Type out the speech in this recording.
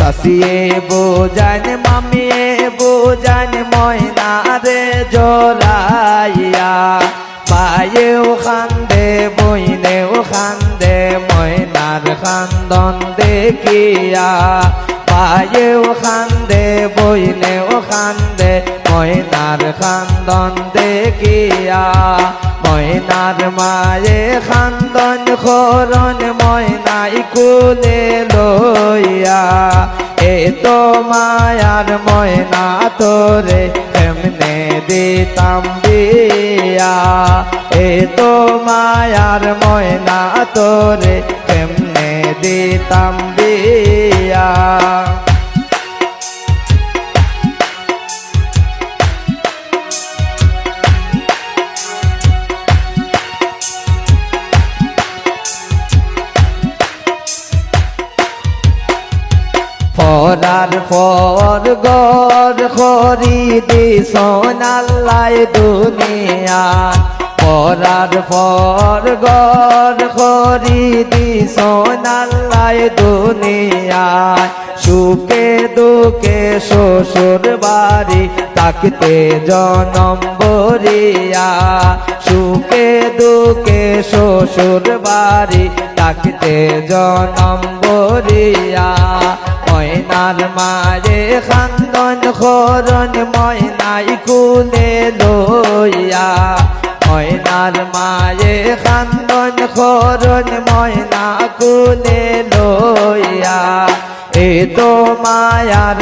সাসিয়ে বোঝান মামিয়ে বোঝান ময়না রে জোরাইয়া মায়েও খান্দে বইনেও খান্দে ময়নার খান্দন দেখিয়া মায়েও খান্দে বইনেও খান্দে ময়নার খান্দন দেখিয়া ময়নার মায়ে খান্দন খরণ ময়নাই কুলে লইয়া এ তো মায়ার ময়না তোরে কেমনে দিতাম বিয়া এ তো মায়ার ময়না তোরে কেমনে দিতাম বিয়া পরার পর গর খরি দি সোনাল্লাই দুনিয়া পরার পর গর খরি দি সোনাল্লাই দুনিয়া সুখে দুঃখে শ্বশুর বাড়ি থাকতে জনম বরিয়া সুখে দুঃখে শ্বশুর বাড়ি থাকতে জনম বরিয়া ময়নার মায়ে খান্দন খরণ ময়নাই কুলে লইয়া ময়নার মায়ে খান্দন খরণ ময়না কুলে লইয়া এ তো মায়ার